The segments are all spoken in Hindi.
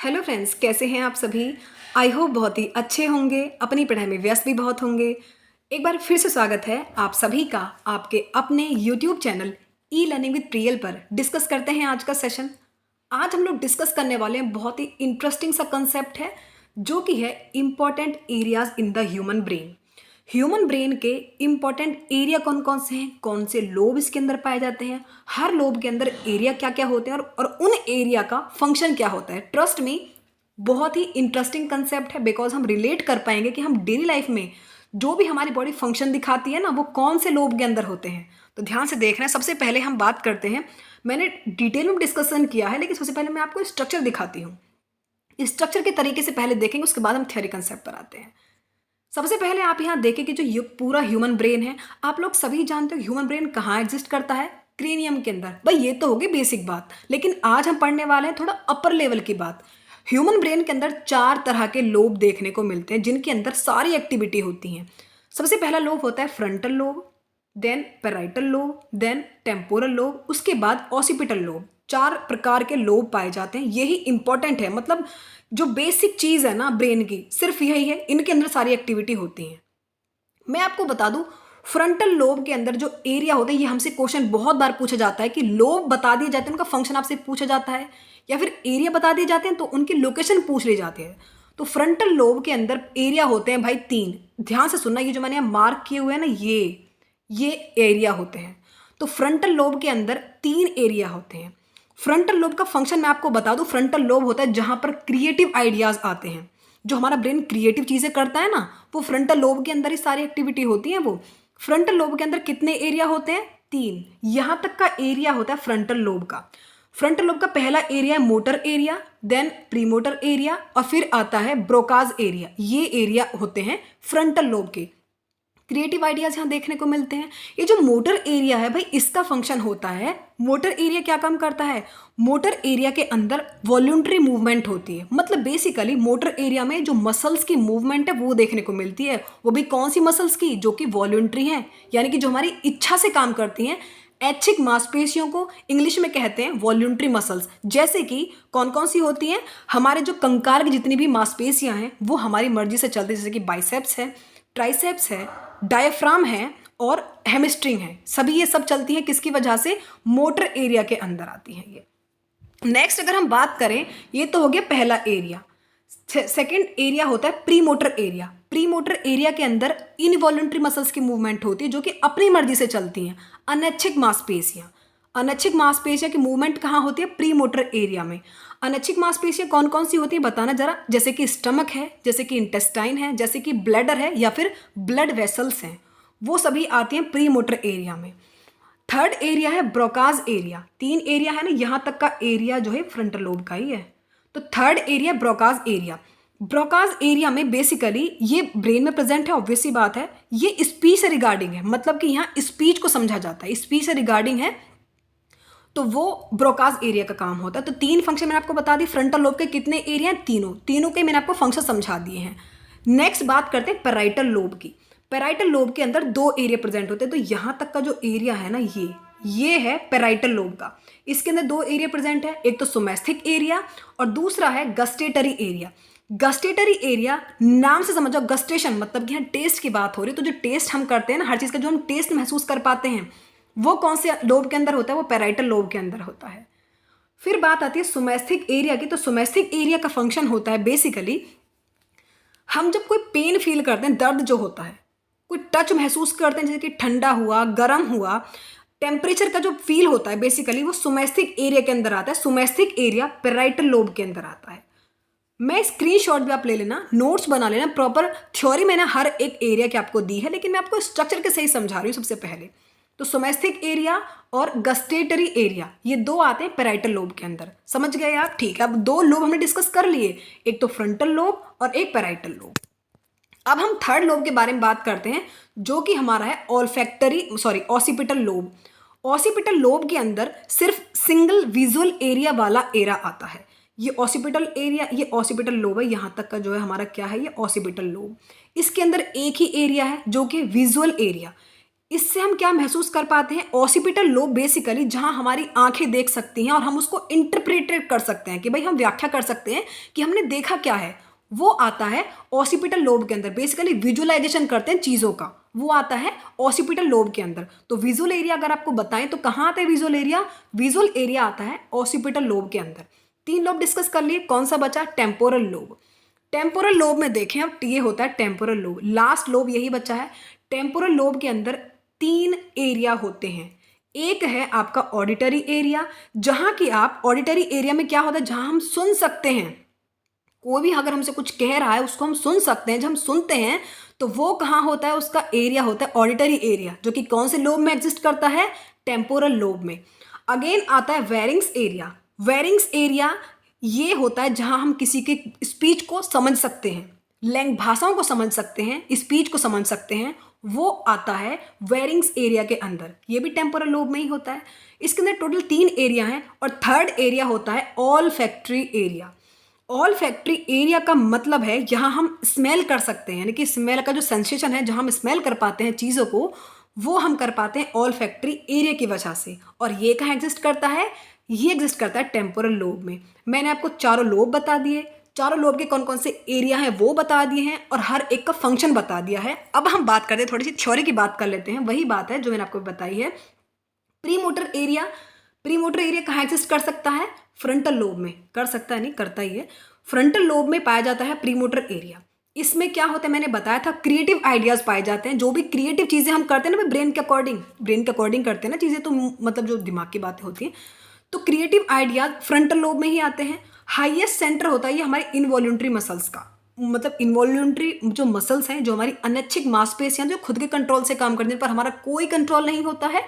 हेलो फ्रेंड्स, कैसे हैं आप सभी। आई होप बहुत ही अच्छे होंगे, अपनी पढ़ाई में व्यस्त भी बहुत होंगे। एक बार फिर से स्वागत है आप सभी का आपके अपने YouTube channel e learning with Priyal पर। डिस्कस करते हैं आज का सेशन। आज हम लोग डिस्कस करने वाले हैं बहुत ही इंटरेस्टिंग सा कंसेप्ट है, जो कि है important areas in the human brain. Human brain के इम्पॉर्टेंट एरिया कौन कौन से हैं, कौन से लोब इसके अंदर पाए जाते हैं, हर लोब के अंदर एरिया क्या क्या होते हैं और उन एरिया का फंक्शन क्या होता है। ट्रस्ट मी, बहुत ही इंटरेस्टिंग कंसेप्ट है, बिकॉज हम रिलेट कर पाएंगे कि हम डेली लाइफ में जो भी हमारी बॉडी फंक्शन दिखाती है ना, वो कौन से लोब के अंदर होते हैं। तो ध्यान से देख रहे हैं। सबसे पहले हम बात करते हैं, मैंने डिटेल में डिस्कशन किया है, लेकिन सबसे पहले मैं आपको स्ट्रक्चर दिखाती हूँ। स्ट्रक्चर के तरीके से पहले देखेंगे, उसके बाद हम थ्योरी कंसेप्ट पर आते हैं। सबसे पहले आप यहाँ देखें कि जो पूरा ह्यूमन ब्रेन है, आप लोग सभी जानते हो ह्यूमन ब्रेन कहाँ एग्जिस्ट करता है, क्रेनियम के अंदर। भाई ये तो होगी बेसिक बात, लेकिन आज हम पढ़ने वाले हैं थोड़ा अपर लेवल की बात। ह्यूमन ब्रेन के अंदर 4 तरह के लोब देखने को मिलते हैं, जिनके अंदर सारी एक्टिविटी होती हैं। सबसे पहला लोब होता है frontal lobe, then parietal lobe, then temporal lobe, उसके बाद ऑसिपिटल लोब। 4 प्रकार के लोब पाए जाते हैं। यही इंपॉर्टेंट है, मतलब जो बेसिक चीज़ है ना ब्रेन की, सिर्फ यही है, इनके अंदर सारी एक्टिविटी होती हैं। मैं आपको बता दूं, फ्रंटल लोब के अंदर जो एरिया होते हैं, ये हमसे क्वेश्चन बहुत बार पूछा जाता है कि लोब बता दिए जाते हैं, उनका फंक्शन आपसे पूछा जाता है, या फिर एरिया बता दिए जाते हैं तो उनकी लोकेशन पूछ ली जाती है। तो फ्रंटल लोब के अंदर एरिया होते हैं भाई 3। ध्यान से सुनना, ये जो मैंने मार्क किए हुए हैं ना, ये एरिया होते हैं। तो फ्रंटल लोब के अंदर 3 एरिया होते हैं। फ्रंटल लोब का फंक्शन मैं आपको बता दूं, फ्रंटल लोब होता है जहां पर क्रिएटिव आइडियाज आते हैं। जो हमारा ब्रेन क्रिएटिव चीजें करता है ना, वो फ्रंटल लोब के अंदर ही सारी एक्टिविटी होती है। वो फ्रंटल लोब के अंदर कितने एरिया होते हैं? 3। यहां तक का एरिया होता है फ्रंटल लोब का। फ्रंटल लोब का पहला एरिया है मोटर एरिया, देन प्रीमोटर एरिया, और फिर आता है ब्रोकाज एरिया। ये एरिया होते हैं फ्रंटल लोब के। क्रिएटिव आइडियाज यहाँ देखने को मिलते हैं। ये जो मोटर एरिया है भाई, इसका फंक्शन होता है, मोटर एरिया क्या काम करता है? मोटर एरिया के अंदर वॉल्यूंटरी मूवमेंट होती है। मतलब बेसिकली मोटर एरिया में जो मसल्स की मूवमेंट है वो देखने को मिलती है। वो भी कौन सी मसल्स की? जो कि वॉल्यूंटरी हैं, यानी कि जो हमारी इच्छा से काम करती हैं। ऐच्छिक मांसपेशियों को इंग्लिश में कहते हैं वॉल्यूंटरी मसल्स। जैसे कि कौन कौन सी होती हैं? हमारे जो कंकाल की जितनी भी मांसपेशियां हैं वो हमारी मर्जी से चलती है, जैसे कि बाइसेप्स है, ट्राइसेप्स है, डायफ्राम है और हैमस्ट्रिंग है। सभी ये सब चलती हैं किसकी वजह से? मोटर एरिया के अंदर आती हैं ये। नेक्स्ट अगर हम बात करें, ये तो हो गया पहला एरिया। सेकेंड एरिया होता है pre motor area. Pre motor area के अंदर इनवॉल्यूंटरी मसल्स की मूवमेंट होती है, जो कि अपनी मर्जी से चलती हैं। अनैच्छिक मांसपेशियां, अनैच्छिक मांसपेशियां की मूवमेंट कहाँ होती है? प्री मोटर एरिया में। अनैच्छिक मांसपेशियां कौन कौन सी होती है बताना जरा। जैसे कि स्टमक है, जैसे कि इंटेस्टाइन है, जैसे कि ब्लैडर है, या फिर ब्लड वेसल्स हैं, वो सभी आती हैं प्री मोटर एरिया में। थर्ड एरिया है ब्रोकाज एरिया। 3 एरिया है ना, यहां तक का एरिया जो है फ्रंटल लोब का ही है। तो third area Broca's area. Broca's area में बेसिकली ये ब्रेन में प्रेजेंट है, ऑब्वियस सी बात है। ये स्पीच से रिगार्डिंग है, मतलब कि यहाँ स्पीच को समझा जाता है, स्पीच से रिगार्डिंग है, तो वो ब्रोकाज एरिया का काम होता है। तो 3 फंक्शन मैंने आपको बता दी। फ्रंटल लोब के कितने एरिया हैं? तीनों के मैंने आपको फंक्शन समझा दिए हैं। नेक्स्ट बात करते हैं पैराइटल लोब की। पैराइटल लोब के अंदर 2 एरिया प्रेजेंट होते हैं। तो यहाँ तक का जो एरिया है ना, ये है पैराइटल लोब का। इसके अंदर 2 एरिया प्रेजेंट है, एक तो सोमैस्थिक एरिया और दूसरा है गस्टेटरी एरिया। गस्टेटरी एरिया नाम से समझो, गस्टेशन मतलब कि यहाँ टेस्ट की बात हो रही है। तो जो टेस्ट हम करते हैं ना, हर चीज़ का जो हम टेस्ट महसूस कर पाते हैं, वो कौन से लोब के अंदर होता है? वो पैराइटल लोब के अंदर होता है। फिर बात आती है सोमैस्थिक एरिया की। तो सोमैस्थिक एरिया का फंक्शन होता है बेसिकली, हम जब कोई पेन फील करते हैं, दर्द जो होता है, कोई टच महसूस करते हैं, जैसे कि ठंडा हुआ, गर्म हुआ, टेम्परेचर का जो फील होता है, बेसिकली वो सोमैस्थिक एरिया के अंदर आता है। सोमैस्थिक एरिया पैराइटल लोब के अंदर आता है। मैं स्क्रीनशॉट भी आप ले लेना, नोट्स बना लेना। प्रॉपर थ्योरी मैंने हर एक एरिया की आपको दी है, लेकिन मैं आपको स्ट्रक्चर के सही समझा रही हूँ सबसे पहले। तो सोमैस्थिक एरिया और गस्टेटरी एरिया, ये 2 आते हैं पैराइटल लोब के अंदर। समझ गए आप? ठीक है, अब 2 लोब हमने डिस्कस कर लिए, एक तो फ्रंटल लोब और एक पैराइटल लोब। अब हम थर्ड लोब के बारे में बात करते हैं, जो कि हमारा है ऑसिपिटल लोब। ऑसिपिटल लोब के अंदर सिर्फ सिंगल विजुअल एरिया वाला एरा आता है। ये ऑसिपिटल एरिया, ये ऑसिपिटल लोब है। यहाँ तक का जो है हमारा क्या है? ये ऑसिपिटल लोब। इसके अंदर एक ही एरिया है, जो कि विजुअल एरिया। इससे हम क्या महसूस कर पाते हैं, ऑसिपिटल लोब बेसिकली जहां हमारी आंखें देख सकती हैं और हम उसको इंटरप्रेटेड कर सकते हैं कि भाई हम व्याख्या कर सकते हैं कि हमने देखा क्या है, वो आता है ऑसिपिटल लोब के अंदर। बेसिकली विजुअलाइजेशन करते हैं चीज़ों का, वो आता है ऑसिपिटल लोब के अंदर। तो विजुअल एरिया अगर आपको बताएं तो कहाँ आता है विजुअल एरिया? विजुअल एरिया आता है ऑसिपिटल लोब के अंदर। 3 लोब डिस्कस कर लिए, कौन सा बचा? Temporal lobe. टेम्पोरल लोब में देखें अब, ये होता है टेम्पोरल लोब, लास्ट लोब यही बचा है। टेम्पोरल लोब के अंदर 3 एरिया होते हैं। एक है आपका ऑडिटरी एरिया, जहां कि आप ऑडिटरी एरिया में क्या होता है, जहां हम सुन सकते हैं, कोई भी अगर हमसे कुछ कह रहा है उसको हम सुन सकते हैं, जब हम सुनते हैं तो वो कहाँ होता है, उसका एरिया होता है ऑडिटरी एरिया, जो कि कौन से लोब में एग्जिस्ट करता है? टेम्पोरल लोब में। अगेन आता है वेरिंग्स एरिया। वेरिंग्स एरिया ये होता है जहां हम किसी के स्पीच को समझ सकते हैं, भाषाओं को समझ सकते हैं, स्पीच को समझ सकते हैं, वो आता है वेरिंग्स एरिया के अंदर। ये भी टेम्पोरल लोब में ही होता है। इसके अंदर टोटल 3 एरिया हैं और थर्ड एरिया होता है all factory area. All factory area का मतलब है यहाँ हम स्मेल कर सकते हैं, यानी कि स्मेल का जो सेंसेशन है, जहाँ हम स्मेल कर पाते हैं चीज़ों को, वो हम कर पाते हैं ऑल फैक्ट्री एरिया की वजह से। और ये कहाँ एग्जिस्ट करता है? ये एग्जिस्ट करता है टेम्पोरल लोब में। मैंने आपको चारों लोब बता दिए, चारों लोब के कौन कौन से एरिया हैं वो बता दिए हैं और हर एक का फंक्शन बता दिया है। अब हम बात करते हैं, थोड़ी सी थ्योरी की बात कर लेते हैं। वही बात है जो मैंने आपको बताई है। Pre motor area, pre motor area कहाँ एग्जिस्ट कर सकता है? फ्रंटल लोब में। कर सकता है नहीं, करता ही है। फ्रंटल लोब में पाया जाता है प्री मोटर एरिया। इसमें क्या होता है, मैंने बताया था, क्रिएटिव आइडियाज पाए जाते हैं। जो भी क्रिएटिव चीज़ें हम करते हैं ना, ब्रेन के अकॉर्डिंग करते हैं ना चीज़ें, तो मतलब जो दिमाग की बातें होती हैं, तो क्रिएटिव आइडियाज फ्रंटल लोब में ही आते हैं। हाईएस्ट सेंटर होता है ये हमारे इनवॉल्यूंट्री मसल्स का, मतलब इनवॉल्यूंट्री जो मसल्स हैं, जो हमारी अनैच्छिक मांसपेशियां जो खुद के कंट्रोल से काम करने पर हमारा कोई कंट्रोल नहीं होता है,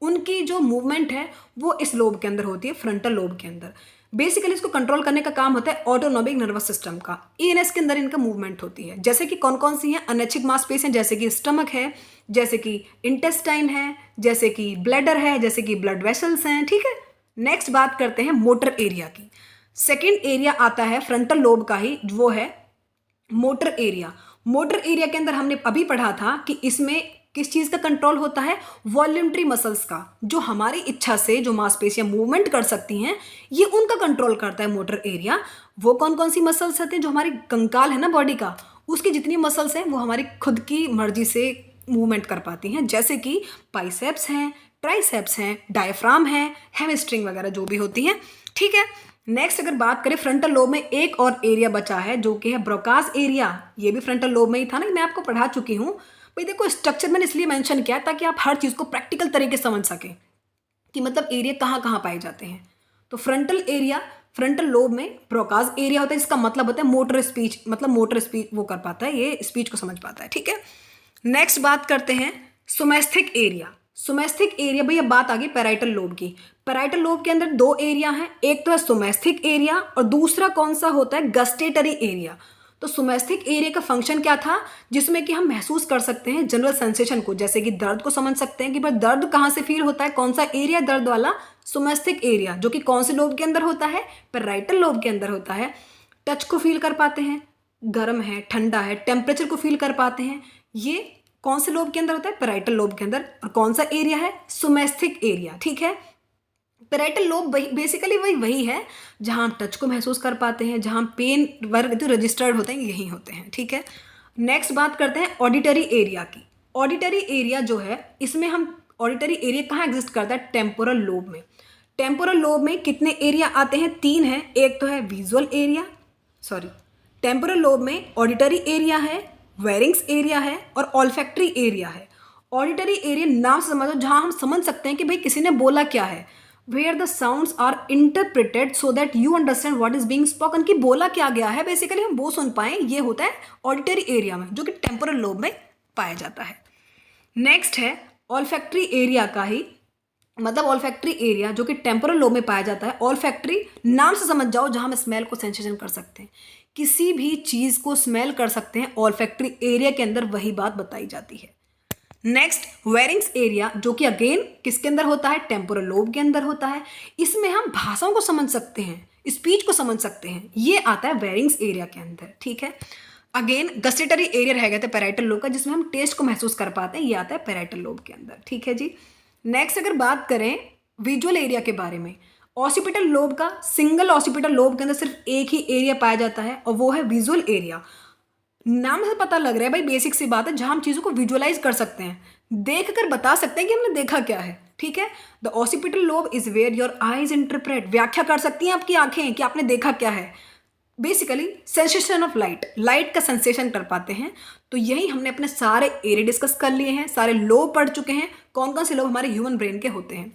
उनकी जो मूवमेंट है वो इस लोब के अंदर होती है, फ्रंटल लोब के अंदर। बेसिकली इसको कंट्रोल करने का काम होता है ऑटोनॉमिक नर्वस सिस्टम का। ईएनएस के अंदर इनका मूवमेंट होती है। जैसे कि कौन कौन सी हैं? अनैच्छिक मांसपेशियां, जैसे कि स्टमक है, जैसे कि इंटेस्टाइन है, जैसे कि ब्लैडर है, जैसे कि ब्लड वेसल्स हैं। ठीक है, नेक्स्ट बात करते हैं मोटर एरिया की। सेकेंड एरिया आता है फ्रंटल लोब का ही, वो है मोटर एरिया। मोटर एरिया के अंदर हमने अभी पढ़ा था कि इसमें किस चीज़ का कंट्रोल होता है? वॉल्यूंट्री मसल्स का, जो हमारी इच्छा से जो मांसपेशियां मूवमेंट कर सकती हैं, ये उनका कंट्रोल करता है मोटर एरिया। वो कौन कौन सी मसल्स होती हैं? जो हमारी कंकाल है ना बॉडी का, उसकी जितनी मसल्स हैं वो हमारी खुद की मर्जी से मूवमेंट कर पाती हैं, जैसे कि बाइसेप्स हैं, ट्राइसेप्स हैं, डायफ्राम है, हैमस्ट्रिंग वगैरह जो भी होती हैं। ठीक है, नेक्स्ट अगर बात करें फ्रंटल लोब में एक और एरिया बचा है जो कि है ब्रोकास एरिया। ये भी फ्रंटल लोब में ही था ना, मैं आपको पढ़ा चुकी हूँ भाई। देखो, स्ट्रक्चर मैंने इसलिए मेंशन किया ताकि आप हर चीज़ को प्रैक्टिकल तरीके से समझ सकें कि मतलब एरिया कहाँ कहाँ पाए जाते हैं। तो फ्रंटल एरिया, फ्रंटल लोब में ब्रोकास एरिया होता है, जिसका मतलब होता है मोटर स्पीच, मतलब मोटर स्पीच वो कर पाता है, ये स्पीच को समझ पाता है। ठीक है, नेक्स्ट बात करते हैं सोमेस्थिक एरिया। सोमेस्थिक एरिया, भैया बात आ गई पैराइटल लोब की। पैराइटल लोब के अंदर 2 एरिया हैं, एक तो है सोमेस्थिक एरिया और दूसरा कौन सा होता है? Gustatory area. तो सोमेस्थिक एरिया का फंक्शन क्या था? जिसमें कि हम महसूस कर सकते हैं जनरल सेंसेशन को, जैसे कि दर्द को समझ सकते हैं कि भाई दर्द कहाँ से फील होता है, कौन सा एरिया दर्द वाला? सोमेस्थिक एरिया, जो कि कौन से लोब के अंदर होता है? पैराइटल लोब के अंदर होता है। टच को फील कर पाते हैं, गर्म है, ठंडा है, टेम्परेचर को फील कर पाते हैं, ये कौन से लोब के अंदर होता है? पैराइटल लोब के अंदर। और कौन सा एरिया है? सोमेस्थिक एरिया। ठीक है, पैराइटल लोब बेसिकली वही है जहां हम टच को महसूस कर पाते हैं, जहां पेन वर्ग जो रजिस्टर्ड होते हैं यही होते हैं। ठीक है, नेक्स्ट बात करते हैं ऑडिटरी एरिया की। ऑडिटरी एरिया जो है, इसमें हम ऑडिटरी एरिया कहाँ एग्जिस्ट करता है? टेम्पोरल लोब में। टेम्पोरल लोब में कितने एरिया आते हैं? 3 हैं। एक तो है visual area, sorry, temporal lobe में ऑडिटरी एरिया है, वेरिंग्स एरिया है और ऑल्फैक्टरी एरिया है। ऑडिटरी एरिया नाम से समझो, जहां हम समझ सकते हैं कि भाई किसी ने बोला क्या है, where the sounds are interpreted so that you understand what is being spoken, कि बोला क्या गया है, बेसिकली हम वो सुन पाएं, ये होता है ऑडिटरी एरिया में, जो कि टेम्पोरल लोब में पाया जाता है। नेक्स्ट है ऑल्फैक्टरी एरिया का ही, मतलब ऑल्फैक्टरी एरिया जो कि टेम्पोरल लोब में पाया जाता है। ऑल्फैक्टरी नाम से समझ जाओ, जहां हम स्मेल को सेंसेशन कर सकते हैं, किसी भी चीज़ को स्मेल कर सकते हैं, ऑल्फैक्टरी एरिया के अंदर वही बात बताई जाती है। नेक्स्ट वेरिंग्स एरिया, जो कि अगेन किसके अंदर होता है? टेम्पोरल लोब के अंदर होता है। इसमें हम भाषाओं को समझ सकते हैं, स्पीच को समझ सकते हैं, ये आता है वेरिंग्स एरिया के अंदर। ठीक है, अगेन गस्टेटरी एरिया रह गया था पैराइटल लोब का, जिसमें हम टेस्ट को महसूस कर पाते हैं, ये आता है पैराइटल लोब के अंदर। ठीक है जी। नेक्स्ट अगर बात करें विजुअल एरिया के बारे में, ऑसिपिटल लोब का, सिंगल ऑसिपिटल लोब के अंदर सिर्फ एक ही एरिया पाया जाता है और वो है विजुअल एरिया। नाम से पता लग रहा है भाई, बेसिक सी बात है, जहां हम चीज़ों को विजुअलाइज कर सकते हैं, देख कर बता सकते हैं कि हमने देखा क्या है। ठीक है। The occipital lobe is where your eyes interpret, व्याख्या कर सकती हैं आपकी आंखें कि आपने देखा क्या है। Basically sensation of light, light का सेंसेशन कर पाते हैं। तो यही हमने अपने सारे एरिया डिस्कस कर लिए हैं, सारे लोब पढ़ चुके हैं, कौन कौन से लोब हमारे ह्यूमन ब्रेन के होते हैं।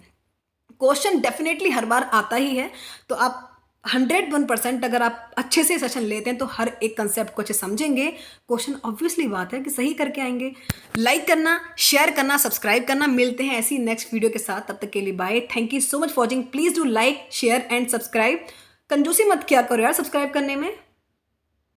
क्वेश्चन डेफिनेटली हर बार आता ही है, तो आप 101% अगर आप अच्छे से सेशन लेते हैं तो हर एक कंसेप्ट को अच्छे समझेंगे। क्वेश्चन ऑब्वियसली बात है कि सही करके आएंगे। लाइक करना, शेयर करना, सब्सक्राइब करना। मिलते हैं ऐसी नेक्स्ट वीडियो के साथ, तब तक के लिए bye. Thank you so much for watching. Please do like, share and subscribe. कंजूसी मत किया करो यार सब्सक्राइब करने में।